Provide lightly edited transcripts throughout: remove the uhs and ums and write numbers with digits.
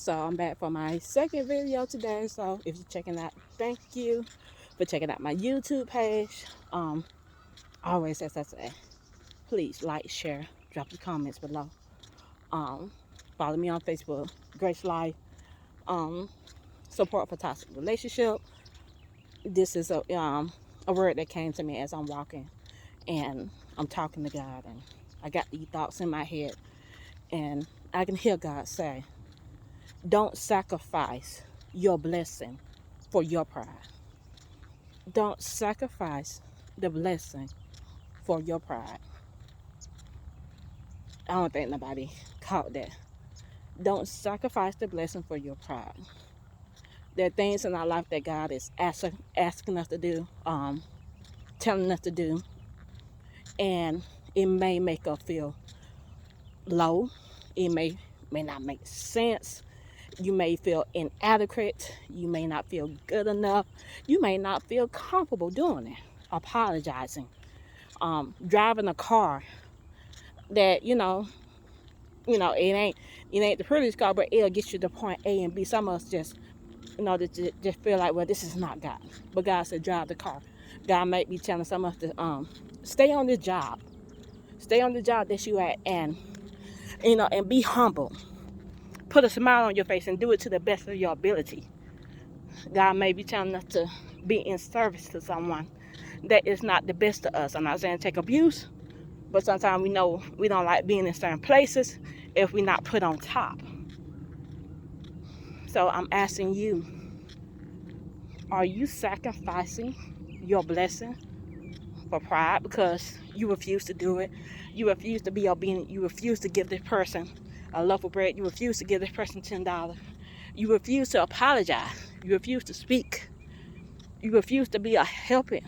So I'm back for my second video today. So if you're checking out, thank you for checking out my YouTube page. Always as I say, please like, share, drop your comments below. Follow me on Facebook, GraceLife. Support for toxic relationship. This is a word that came to me as I'm walking and I'm talking to God, and I got these thoughts in my head, and I can hear God say, don't sacrifice your blessing for your pride. Don't sacrifice the blessing for your pride. I don't think nobody caught that. Don't sacrifice the blessing for your pride. There are things in our life that God is asking us to do, telling us to do, and it may make us feel low. It may not make sense. You may feel inadequate. You may not feel good enough. You may not feel comfortable doing it. Apologizing. Driving a car that it ain't the prettiest car, but it'll get you to point A and B. Some of us just just feel like, well, this is not God. But God said, drive the car. God might be telling some of us to stay on this job. Stay on the job that you at, and and be humble. Put a smile on your face and do it to the best of your ability. God may be telling us to be in service to someone that is not the best of us. I'm not saying take abuse, but sometimes we know we don't like being in certain places if we're not put on top. So I'm asking you, are you sacrificing your blessing for pride because you refuse to do it? You refuse to be obedient. You refuse to give this person a loaf of bread. You refuse to give this person $10. You refuse to apologize. You refuse to speak. You refuse to be a helper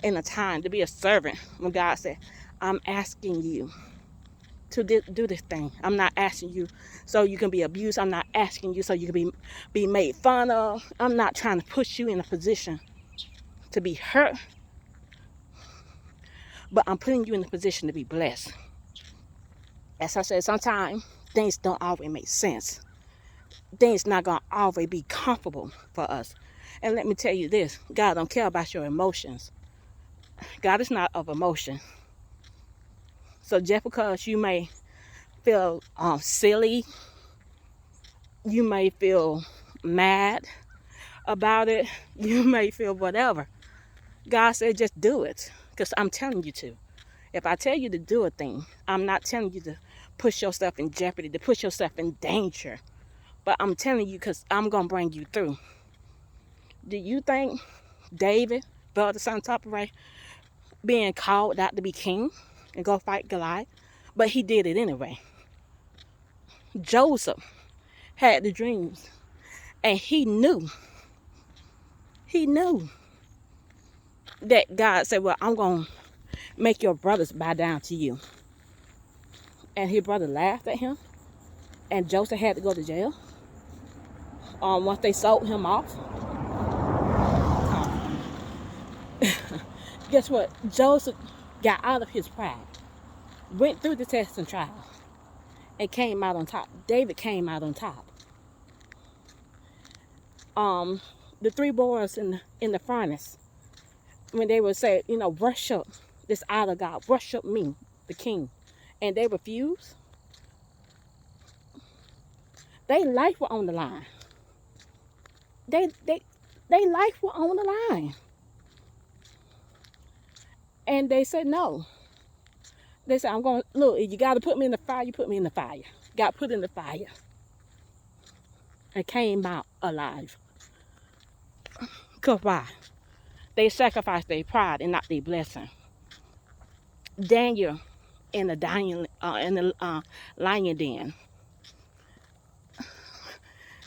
in a time, to be a servant. When God said, I'm asking you to do this thing. I'm not asking you so you can be abused. I'm not asking you so you can be made fun of. I'm not trying to push you in a position to be hurt, but I'm putting you in a position to be blessed. As I said, sometimes things don't always make sense. Things not going to always be comfortable for us. And let me tell you this, God don't care about your emotions. God is not of emotion. So just because you may feel silly, you may feel mad about it, you may feel whatever, God said just do it, because I'm telling you to. If I tell you to do a thing, I'm not telling you to push yourself in jeopardy, to push yourself in danger, but I'm telling you because I'm going to bring you through. Do you think David, brother, son, top of right, being called out to be king and go fight Goliath? But he did it anyway. Joseph had the dreams, and he knew that God said, well, I'm going to make your brothers bow down to you. And his brother laughed at him, and Joseph had to go to jail once they sold him off. Guess what? Joseph got out of his pride, went through the test and trial, and came out on top. David came out on top. The three boys in the furnace, when they would say, worship this idol God, worship me, the king, and they refused, their life were on the line. They life were on the line. And they said no. They said, I'm going to, look, if you got to put me in the fire, you put me in the fire. Got put in the fire. And came out alive. Because why? They sacrificed their pride and not their blessing. Daniel in the lion den.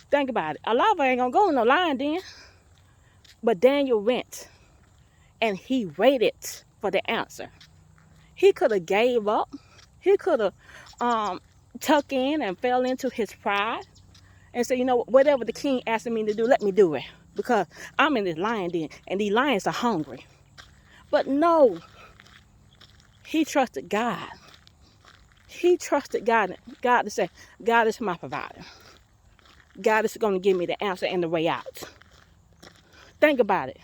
Think about it. A lot of us ain't going to go in the lion den. But Daniel went. And he waited for the answer. He could have gave up. He could have tucked in and fell into his pride and said, whatever the king asked me to do, let me do it, because I'm in this lion den and these lions are hungry. But no, he trusted God. He trusted God. God to say, God is my provider. God is going to give me the answer and the way out. Think about it.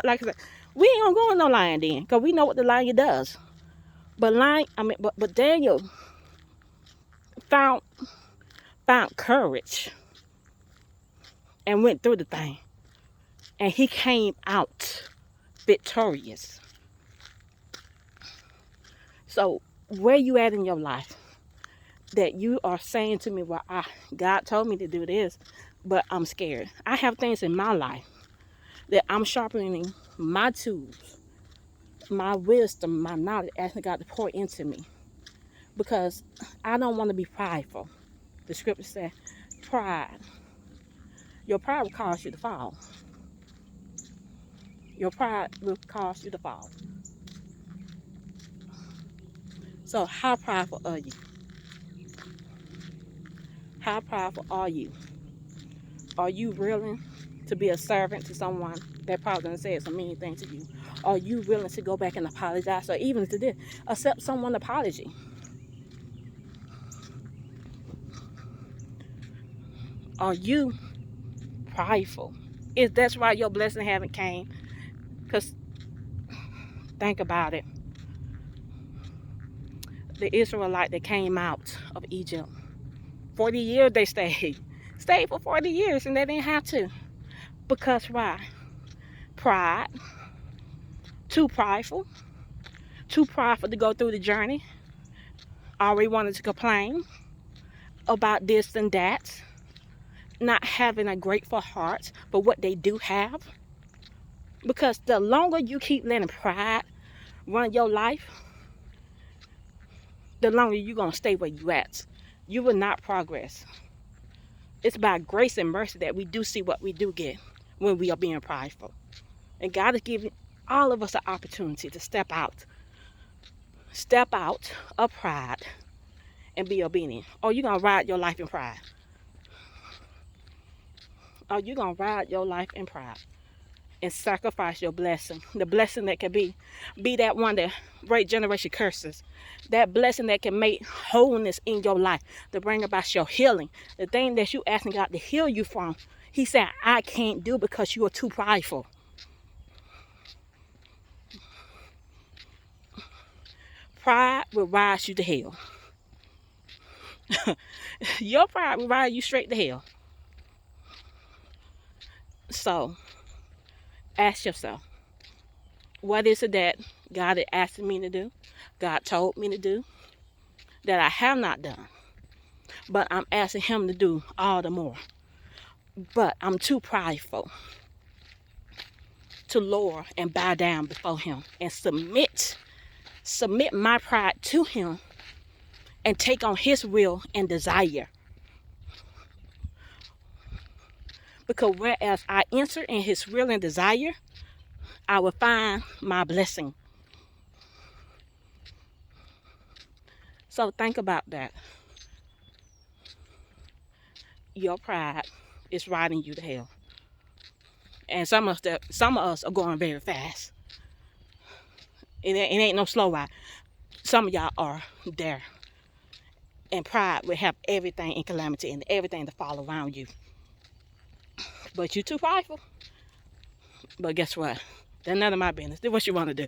Like I said, we ain't gonna go on no lion then, because we know what the lion does. But Daniel found courage and went through the thing. And he came out victorious. So where you at in your life that you are saying to me, well, God told me to do this, but I'm scared. I have things in my life that I'm sharpening my tools, my wisdom, my knowledge, asking God to pour into me. Because I don't want to be prideful. The scripture says, pride. Your pride will cause you to fall. Your pride will cause you to fall. So how prideful are you? How prideful are you? Are you willing to be a servant to someone that probably gonna say some mean things to you? Are you willing to go back and apologize, or even to this, accept someone's apology? Are you prideful? If that's why your blessing haven't came, because think about it. The Israelite that came out of Egypt, 40 years they stayed for 40 years, and they didn't have to. Because why? Pride. Too prideful to go through the journey. Already wanted to complain about this and that, not having a grateful heart for what they do have. Because the longer you keep letting pride run your life, the longer you're going to stay where you at. You will not progress. It's by grace and mercy that we do see what we do get when we are being prideful. And God is giving all of us an opportunity to step out of pride and be obedient. Or you're going to ride your life in pride. Or you're going to ride your life in pride and sacrifice your blessing. The blessing that can be that one that break generation curses. That blessing that can make wholeness in your life, to bring about your healing. The thing that you asking God to heal you from, He said, I can't do because you are too prideful. Pride will rise you to hell. Your pride will ride you straight to hell. So, ask yourself, what is it that God is asking me to do? God told me to do that I have not done. But I'm asking Him to do all the more. But I'm too prideful to lower and bow down before Him and submit my pride to Him and take on His will and desire. Because whereas I enter in His will and desire, I will find my blessing. So think about that. Your pride is riding you to hell. And some of us are going very fast. It ain't no slow ride. Some of y'all are there. And pride will have everything in calamity and everything to fall around you. But you too prideful. But guess what? That's none of my business. Do what you want to do.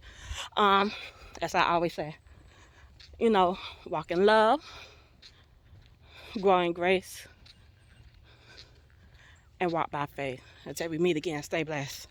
As I always say, walk in love, grow in grace, and walk by faith. Until we meet again, stay blessed.